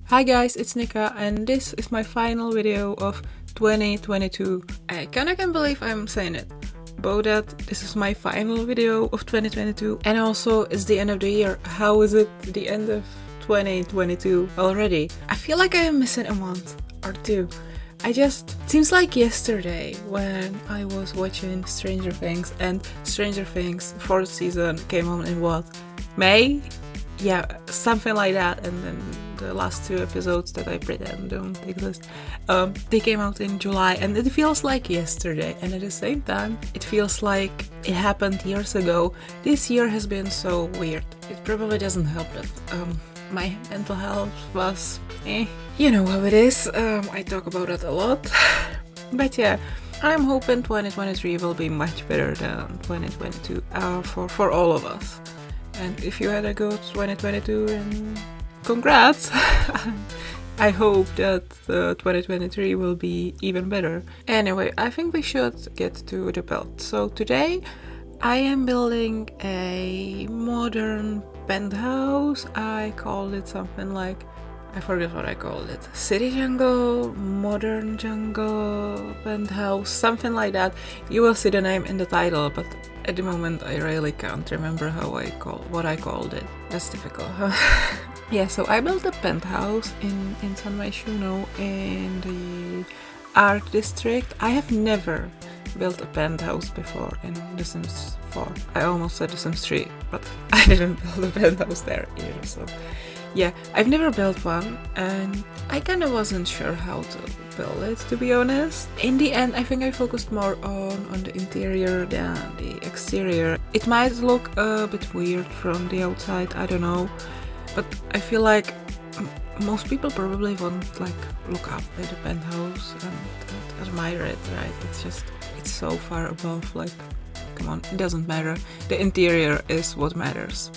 Hi guys, it's Nika and this is my final video of 2022. I kinda can't believe I'm saying it, but that this is my final video of 2022 and also it's the end of the year. How is it the end of 2022 already? I feel like I am missing a month or two. It seems like yesterday when I was watching Stranger Things, and Stranger Things 4th season came on in what? May? Yeah, something like that, and then the last 2 episodes that I pretend don't exist, they came out in July, and it feels like yesterday, and at the same time it feels like it happened years ago. This year has been so weird. It probably doesn't help that my mental health was you know how it is. I talk about it a lot. But yeah, I'm hoping 2023 will be much better than 2022 for all of us. And if you had a good 2022, and congrats! I hope that 2023 will be even better. Anyway, I think we should get to the build. So today I am building a modern penthouse. I called it something like, I forget what I called it. City jungle, modern jungle, penthouse, something like that. You will see the name in the title, but at the moment I really can't remember what I called it. That's difficult. Yeah, so I built a penthouse in San Myshuno in the art district. I have never built a penthouse before in The Sims 4. I almost said The Sims 3, but I didn't build a penthouse there either, so yeah, I've never built one and I kinda wasn't sure how to build it, to be honest. In the end, I think I focused more on the interior than the exterior. It might look a bit weird from the outside, I don't know, but I feel like most people probably won't like look up at the penthouse and admire it, right? It's so far above, like, come on, it doesn't matter. The interior is what matters.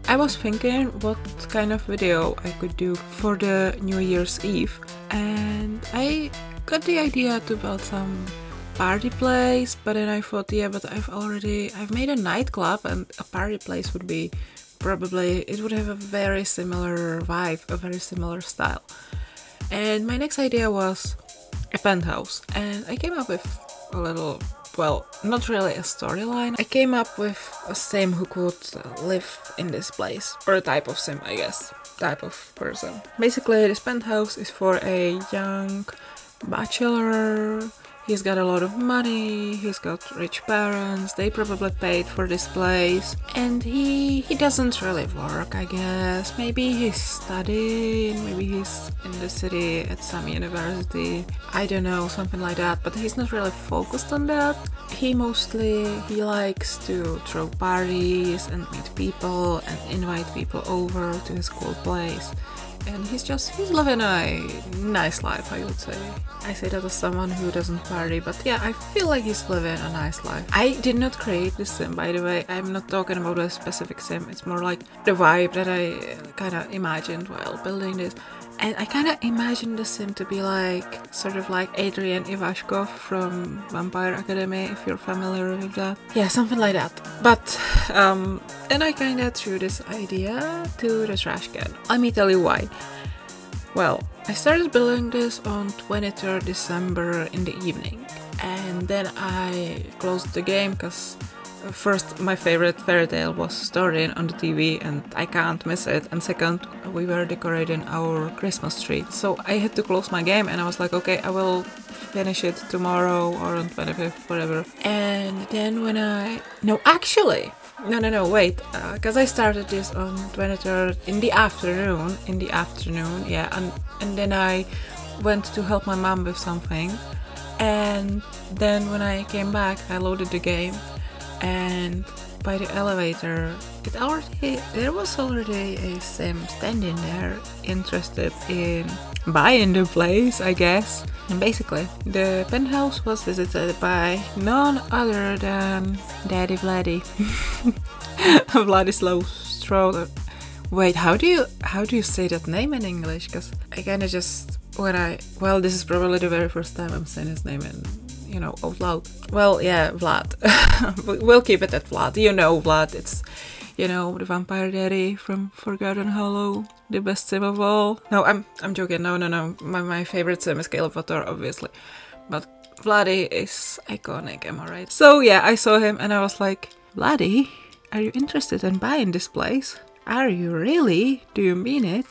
I was thinking what kind of video I could do for the New Year's Eve, and I got the idea to build some party place, but then I thought, yeah, but I've made a nightclub, and a party place would be probably, it would have a very similar vibe, a very similar style. And my next idea was a penthouse, and I came up with a little, well, not really a storyline. I came up with a sim who could live in this place, or a type of sim, I guess, type of person. Basically, this penthouse is for a young bachelor. He's got a lot of money, he's got rich parents, they probably paid for this place, and he doesn't really work, I guess. Maybe he's studying, maybe he's in the city at some university, I don't know, something like that, but he's not really focused on that. He likes to throw parties and meet people and invite people over to his cool place. And he's living a nice life, I would say. I say that as someone who doesn't party, but yeah, I feel like he's living a nice life. I did not create this sim, by the way. I'm not talking about a specific sim. It's more like the vibe that I kind of imagined while building this. And I kind of imagined the sim to be like, sort of like Adrian Ivashkov from Vampire Academy, if you're familiar with that. Yeah, something like that. But then I kind of threw this idea to the trash can. Let me tell you why. Well, I started building this on 23rd December in the evening, and then I closed the game because first, my favorite fairy tale was starting on the TV and I can't miss it, and second, we were decorating our Christmas tree, so I had to close my game, and I was like, okay, I will finish it tomorrow or on 25th, whatever. And then when wait, because I started this on 23rd in the afternoon, yeah, and then I went to help my mom with something, and then when I came back, I loaded the game, and by the elevator, there was already a sim standing there, interested in buying the place, I guess. And basically, the penthouse was visited by none other than Daddy Vladdy. Vladislav Stroder. Wait, how do you say that name in English? Because I kind of just, this is probably the very first time I'm saying his name in, out loud. Well, yeah, Vlad. We'll keep it at Vlad. You know Vlad, You know, the vampire daddy from Forgotten Hollow, the best sim of all. No, I'm joking. No. My favorite sim is Caleb Vator, obviously. But Vladdy is iconic, am I right? So yeah, I saw him and I was like, Vladdy, are you interested in buying this place? Are you really? Do you mean it?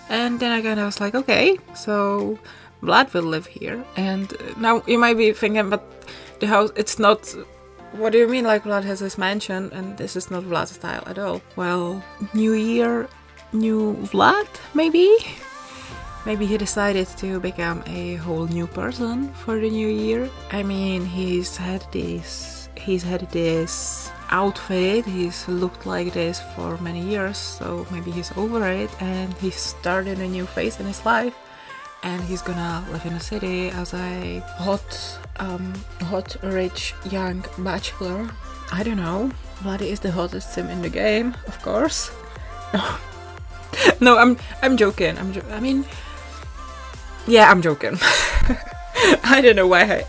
And then I kind of was like, okay, so Vlad will live here. And now you might be thinking, but the house, it's not... What do you mean, like, Vlad has his mansion and this is not Vlad's style at all? Well, new year, new Vlad, maybe? Maybe he decided to become a whole new person for the new year. I mean, he's had this outfit, he's looked like this for many years, so maybe he's over it and he's started a new phase in his life. And he's gonna live in the city as a hot, rich, young bachelor. I don't know. Vladdy is the hottest sim in the game, of course. No, I'm joking. I mean, yeah, I'm joking. I don't know why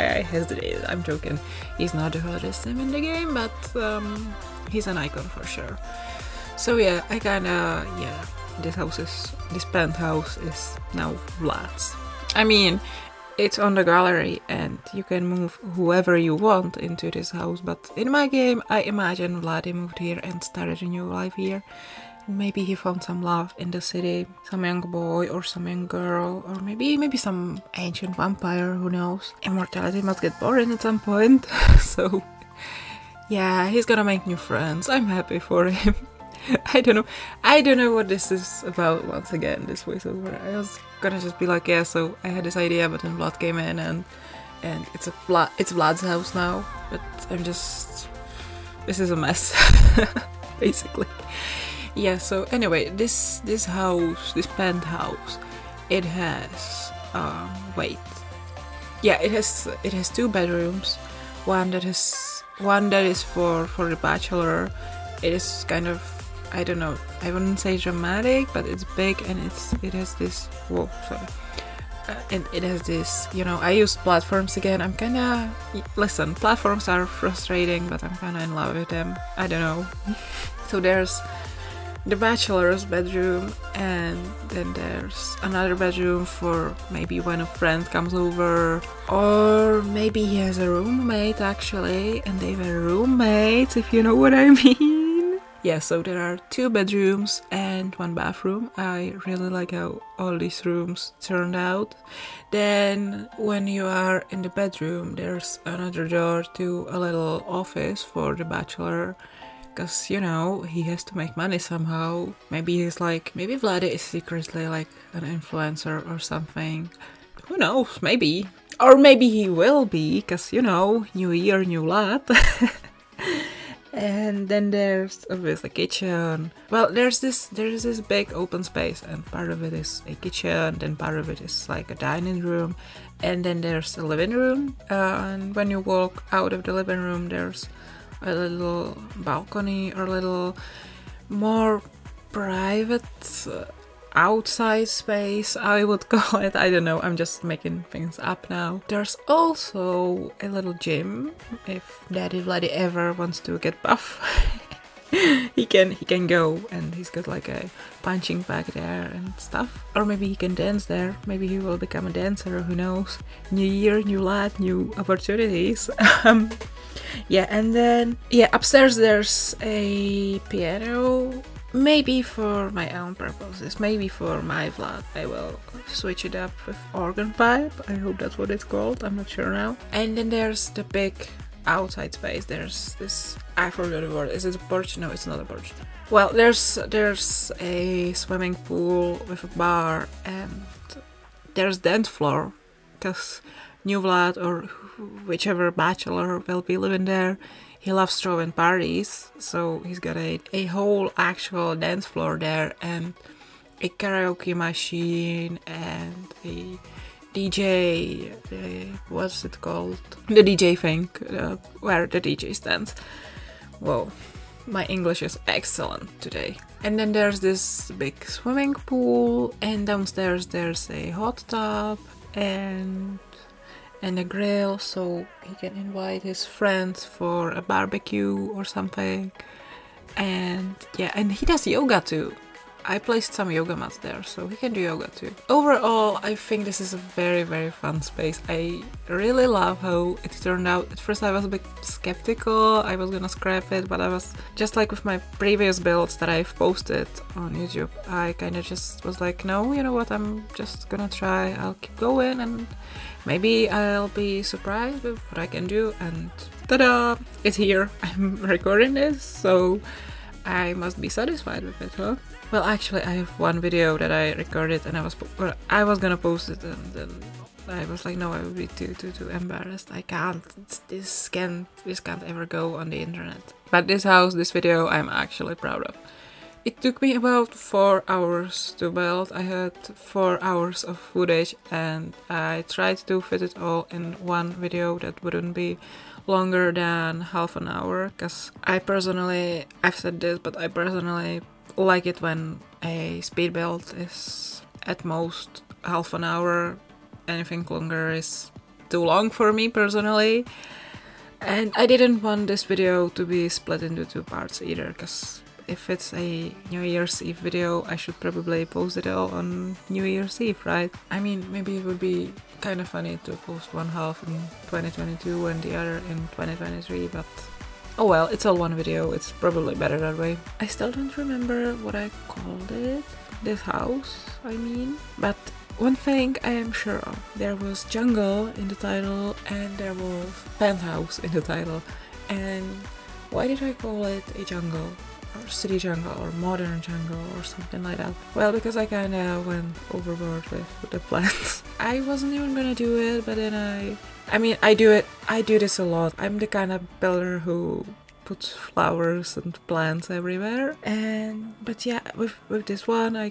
I hesitated. I'm joking. He's not the hottest sim in the game, but he's an icon for sure. So yeah, I kinda, yeah. This penthouse is now Vlad's. I mean, it's on the gallery and you can move whoever you want into this house, but in my game I imagine Vladdy moved here and started a new life here. Maybe he found some love in the city, some young boy or some young girl, or maybe some ancient vampire, who knows. Immortality must get boring at some point, so yeah, he's gonna make new friends. I'm happy for him. I don't know what this is about. Once again, this voiceover. I was gonna just be like, yeah, so I had this idea, but then Vlad came in and it's Vlad's house now. But this is a mess, basically. Yeah. So anyway, this house, this penthouse, it has it has 2 bedrooms. One that is for the bachelor. It is kind of, I don't know, I wouldn't say dramatic, but it's big and it has this, whoa, sorry. And it has this, you know, I use platforms again. I'm kinda, listen, platforms are frustrating, but I'm kinda in love with them. I don't know. So there's the bachelor's bedroom, and then there's another bedroom for maybe when a friend comes over, or maybe he has a roommate actually, and they were roommates, if you know what I mean. Yeah, so there are 2 bedrooms and 1 bathroom. I really like how all these rooms turned out. Then when you are in the bedroom, there's another door to a little office for the bachelor. Because, you know, he has to make money somehow. Maybe Vladdy is secretly like an influencer or something. Who knows, maybe. Or maybe he will be, because, you know, new year, new lad. And then there's obviously a kitchen. Well, there's this big open space, and part of it is a kitchen, then part of it is like a dining room. And then there's a living room. And when you walk out of the living room, there's a little balcony or a little more private outside space, I would call it. I don't know, I'm just making things up now. There's also a little gym if Daddy Vladdy ever wants to get buff. he can go, and he's got like a punching bag there and stuff. Or maybe he can dance there. Maybe he will become a dancer, who knows. New year, new lad, new opportunities. Yeah, and then, yeah, upstairs there's a piano. Maybe for my own purposes, maybe for my Vlad, I will switch it up with organ pipe. I hope that's what it's called, I'm not sure now. And then there's the big outside space. There's this, I forgot the word. Is it a porch? No, it's not a porch. Well, there's a swimming pool with a bar, and there's dance floor, because new Vlad or whichever bachelor will be living there, he loves throwing parties, so he's got a whole actual dance floor there, and a karaoke machine, and a DJ, what's it called? The DJ thing, where the DJ stands. Whoa, my English is excellent today. And then there's this big swimming pool, and downstairs there's a hot tub, and a grill, so he can invite his friends for a barbecue or something. And yeah, and he does yoga too. I placed some yoga mats there, so he can do yoga too. Overall, I think this is a very, very fun space. I really love how it turned out. At first I was a bit skeptical, I was gonna scrap it, but I was just like with my previous builds that I've posted on YouTube. I kind of just was like, no, you know what, I'm just gonna try, I'll keep going and maybe I'll be surprised with what I can do, and ta-da! It's here. I'm recording this, so I must be satisfied with it, huh? Well, actually, I have one video that I recorded and I was gonna post it, and then I was like, no, I would be too embarrassed. I can't. This can't ever go on the internet. But this house, this video, I'm actually proud of. It took me about 4 hours to build. I had 4 hours of footage, and I tried to fit it all in one video that wouldn't be longer than half an hour, because I've said this, but I personally like it when a speed build is at most half an hour. Anything longer is too long for me personally. And I didn't want this video to be split into 2 parts either, because if it's a New Year's Eve video, I should probably post it all on New Year's Eve, right? I mean, maybe it would be kind of funny to post one half in 2022 and the other in 2023, but oh well, it's all one video, it's probably better that way. I still don't remember what I called it, this house, I mean. But one thing I am sure of, there was jungle in the title and there was penthouse in the title. And why did I call it a jungle? Or city jungle or modern jungle or something like that? Well, because I kinda went overboard with the plants. I wasn't even gonna do it, but then I mean, I do this a lot. I'm the kind of builder who puts flowers and plants everywhere. But yeah, with this one, I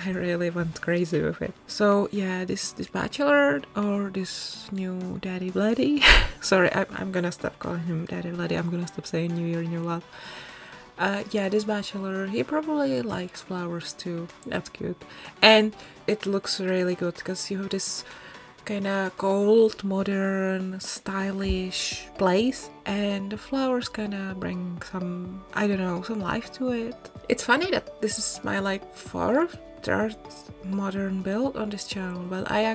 really went crazy with it. So yeah, this bachelor or this new daddy bloody. Sorry, I'm gonna stop calling him daddy bloody. I'm gonna stop saying New Year, New Love. Yeah, this bachelor, he probably likes flowers too. That's cute. And it looks really good because you have this kind of cold, modern, stylish place, and the flowers kind of bring some, I don't know, some life to it. It's funny that this is my like 4th, 3rd modern build on this channel, but I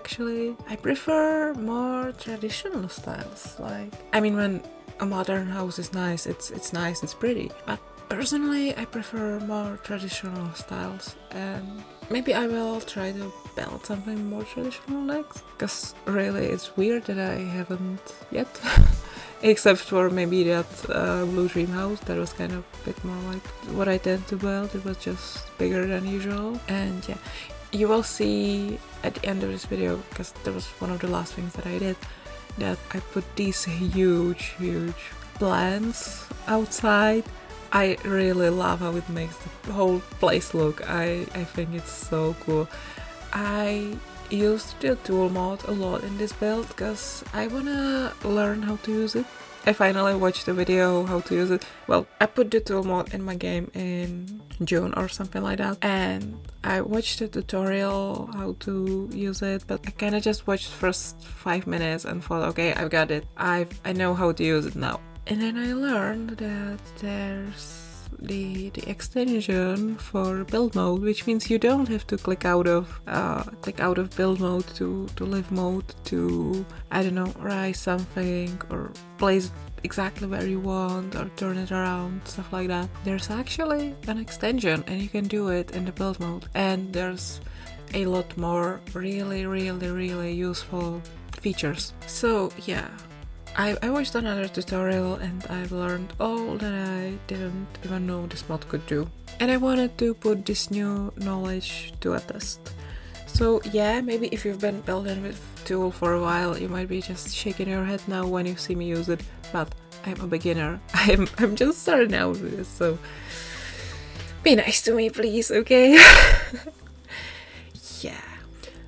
prefer more traditional styles. Like, I mean, when a modern house is nice, it's nice, it's pretty, but personally I prefer more traditional styles, and maybe I will try to build something more traditional next, because really it's weird that I haven't yet. Except for maybe that blue dream house, that was kind of a bit more like what I tend to build. It was just bigger than usual. And yeah, you will see at the end of this video, because that was one of the last things that I did, that I put these huge plants outside. I really love how it makes the whole place look. I think it's so cool. I used the tool mod a lot in this build because I wanna learn how to use it. I finally watched the video how to use it. Well, I put the tool mod in my game in June or something like that, and I watched the tutorial how to use it, but I kinda just watched the first 5 minutes and thought, okay, I've got it. I know how to use it now. And then I learned that there's the extension for build mode, which means you don't have to click out of build mode to live mode to, I don't know, rise something or place exactly where you want or turn it around, stuff like that. There's actually an extension and you can do it in the build mode, and there's a lot more really useful features. So yeah, I watched another tutorial and I've learned all that I didn't even know this mod could do. And I wanted to put this new knowledge to a test. So yeah, maybe if you've been building with tool for a while, you might be just shaking your head now when you see me use it, but I'm a beginner. I'm just starting out with this, so be nice to me, please, okay? Yeah.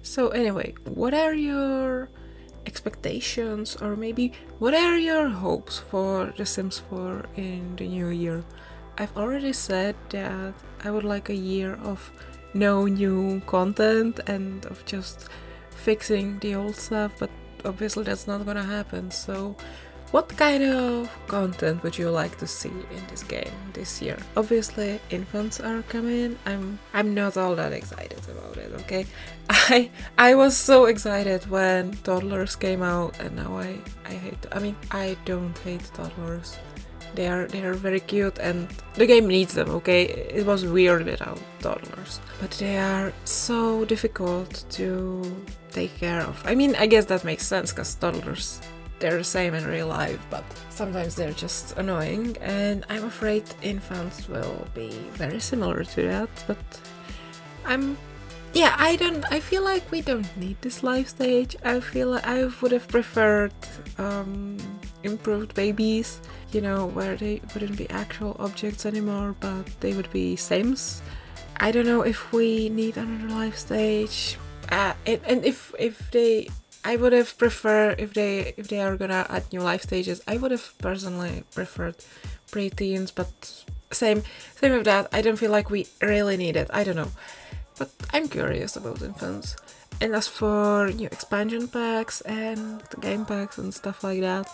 So anyway, what are your expectations, or maybe what are your hopes for The Sims 4 in the new year? I've already said that I would like a year of no new content and of just fixing the old stuff, but obviously that's not gonna happen. So What kind of content would you like to see in this game this year? Obviously, infants are coming. I'm not all that excited about it, okay? I was so excited when toddlers came out, and now I hate. I mean, I don't hate toddlers. They are very cute, and the game needs them, okay? It was weird without toddlers, but they are so difficult to take care of. I mean, I guess that makes sense, because toddlers, they're the same in real life, but sometimes they're just annoying, and I'm afraid infants will be very similar to that, but I feel like we don't need this life stage. I feel like I would have preferred improved babies, you know, where they wouldn't be actual objects anymore, but they would be sims. I don't know if we need another life stage, and if they, I would have preferred, if they are gonna add new life stages, I would have personally preferred pre-teens, but same with that. I don't feel like we really need it. I don't know. But I'm curious about infants. And as for new expansion packs and game packs and stuff like that,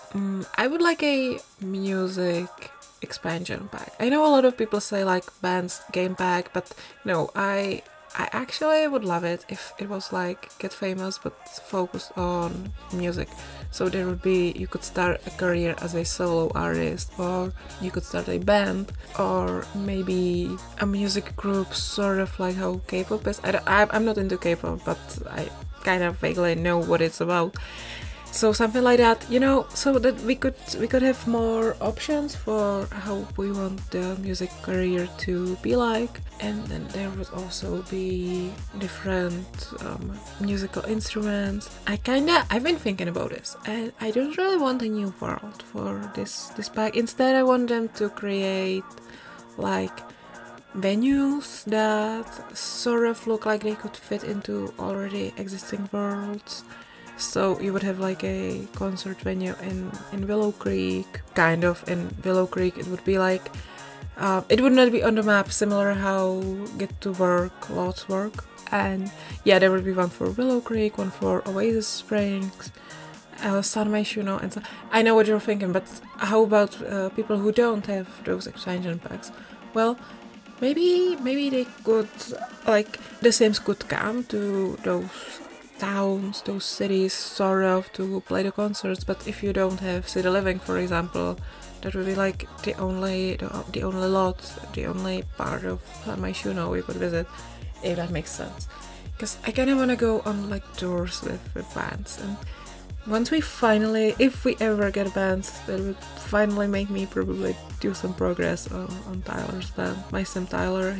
I would like a music expansion pack. I know a lot of people say like bands game pack, but no, I actually would love it if it was like Get Famous but focused on music. So there would be, you could start a career as a solo artist, or you could start a band, or maybe a music group, sort of like how K-pop is. I'm not into K-pop, but I kind of vaguely know what it's about. So something like that, you know, so that we could have more options for how we want the music career to be like, and then there would also be different musical instruments. I've been thinking about this, and I don't really want a new world for this pack. Instead, I want them to create like venues that sort of look like they could fit into already existing worlds. So you would have like a concert venue in Willow Creek, kind of. In Willow Creek it would be like, it would not be on the map, similar how Get to Work, Lots Work. And yeah, there would be one for Willow Creek, one for Oasis Springs, San Myshuno, and so. I know what you're thinking, but how about people who don't have those expansion packs? Well, maybe they could, like, the Sims could come to those towns, those cities, sort of, to play the concerts. But if you don't have city living, for example, that would be like the only lot, the only part of San Myshuno we could visit, if that makes sense. Because I kind of want to go on like tours with bands, and once we finally, if we ever get bands, that would finally make me probably do some progress on Tyler's band. My sim Tyler,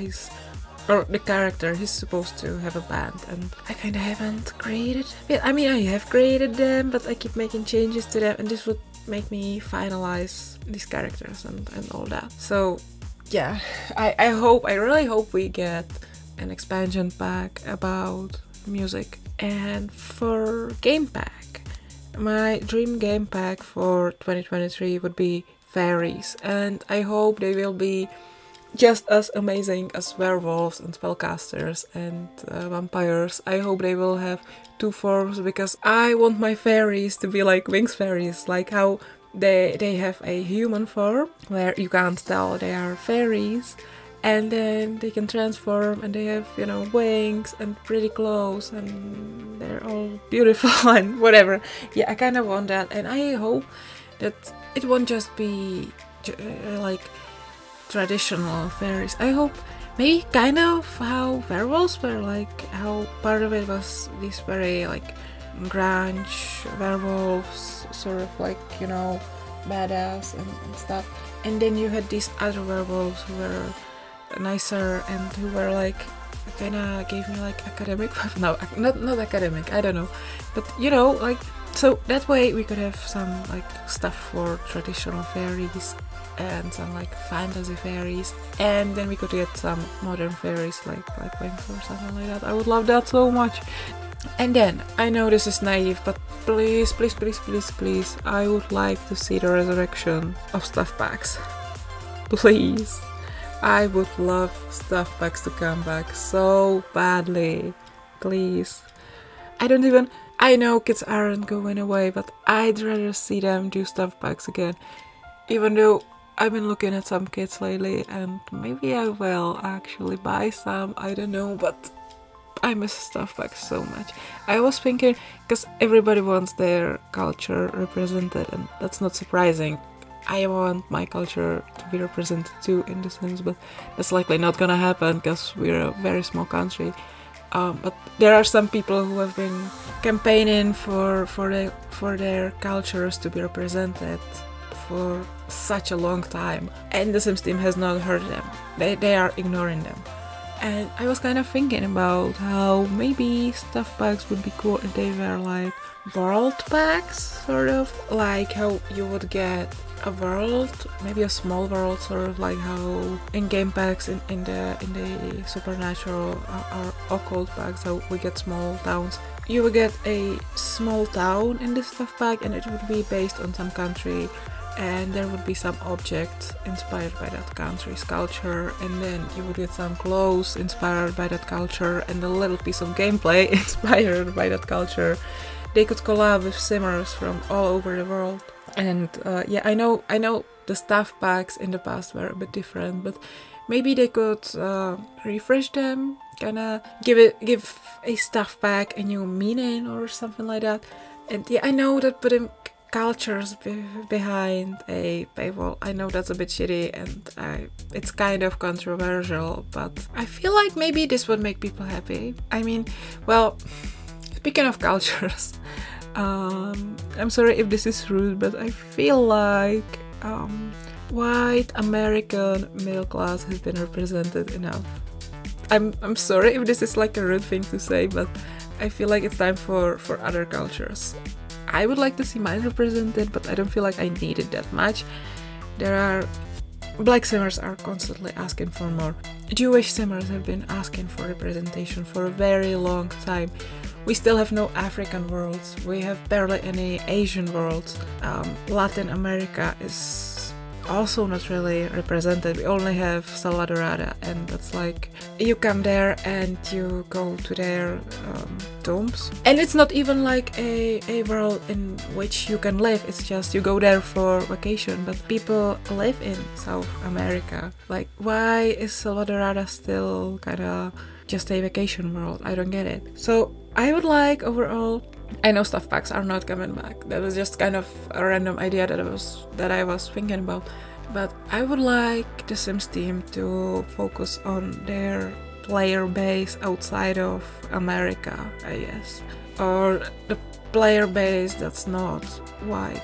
the character, he's supposed to have a band, and I kind of haven't created it. I mean, I have created them, but I keep making changes to them, and this would make me finalize these characters and all that. So yeah, I really hope we get an expansion pack about music. And for game pack, my dream game pack for 2023 would be fairies, and I hope they will be just as amazing as werewolves and spellcasters and vampires. I hope they will have two forms, because I want my fairies to be like Wings fairies, like how they have a human form where you can't tell they are fairies, and then they can transform and they have, you know, wings and pretty clothes and they're all beautiful and whatever. Yeah, I kind of want that, and I hope that it won't just be like traditional fairies. I hope maybe kind of how werewolves were, like how part of it was these very like grunge werewolves, sort of like, you know, badass and stuff, and then you had these other werewolves who were nicer and who were like, kind of gave me like academic vibe. No, not academic, I don't know, but you know, like, so that way we could have some like stuff for traditional fairies and some like fantasy fairies, and then we could get some modern fairies like Wings or something like that. I would love that so much. And then, I know this is naive, but please, I would like to see the resurrection of stuff packs. Please. I would love stuff packs to come back so badly. Please. I don't even I know kids aren't going away, but I'd rather see them do stuff packs again. Even though I've been looking at some kits lately and maybe I will actually buy some, I don't know, but I miss stuff packs so much. I was thinking, because everybody wants their culture represented, and that's not surprising. I want my culture to be represented too in the sense, but that's likely not gonna happen because we're a very small country. But there are some people who have been campaigning for their cultures to be represented for such a long time, and the Sims team has not heard them. They are ignoring them. And I was kind of thinking about how maybe stuff packs would be cool if they were like world packs, sort of like how you would get a world, maybe a small world, sort of like how in-game packs in the supernatural or occult packs, how we get small towns. You would get a small town in this stuff pack, and it would be based on some country, and there would be some objects inspired by that country's culture, and then you would get some clothes inspired by that culture, and a little piece of gameplay inspired by that culture. They could collab with simmers from all over the world. And yeah, I know the stuff packs in the past were a bit different, but maybe they could refresh them, kinda give a stuff pack a new meaning or something like that. And yeah, I know that putting cultures behind a paywall, I know that's a bit shitty and it's kind of controversial, but I feel like maybe this would make people happy. I mean, well, speaking of cultures, I'm sorry if this is rude, but I feel like white American middle class has been represented enough. I'm sorry if this is like a rude thing to say, but I feel like it's time for other cultures. I would like to see mine represented, but I don't feel like I need it that much. Black simmers are constantly asking for more. Jewish simmers have been asking for representation for a very long time. We still have no African worlds. We have barely any Asian worlds. Latin America is also not really represented. We only have Salvadorada, and that's like you come there and you go to their tombs, and it's not even like a world in which you can live. It's just you go there for vacation, but people live in South America. Like, why is Salvadorada still kind of just a vacation world? I don't get it. So I would like overall, I know stuff packs are not coming back. That was just kind of a random idea that I was thinking about. But I would like the Sims team to focus on their player base outside of America, I guess. Or the player base that's not white,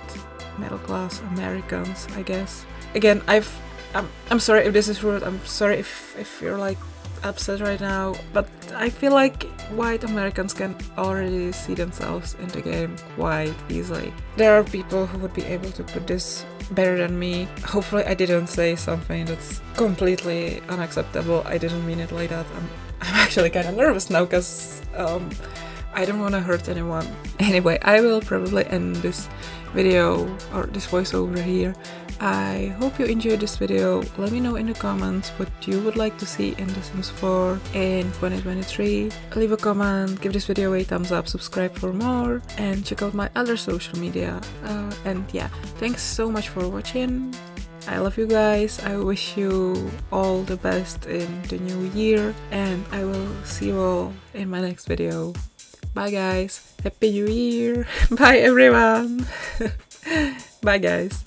middle class Americans, I guess. Again, I'm sorry if this is rude. I'm sorry if you're like upset right now, but I feel like white Americans can already see themselves in the game quite easily. There are people who would be able to put this better than me. Hopefully I didn't say something that's completely unacceptable. I didn't mean it like that. I'm actually kind of nervous now because I don't want to hurt anyone. Anyway, I will probably end this video or this voiceover here. I hope you enjoyed this video. Let me know in the comments what you would like to see in The Sims 4 in 2023. Leave a comment, give this video a thumbs up, subscribe for more, and check out my other social media. And yeah, thanks so much for watching. I love you guys. I wish you all the best in the new year, and I will see you all in my next video. Bye guys. Happy New Year. Bye everyone. Bye guys.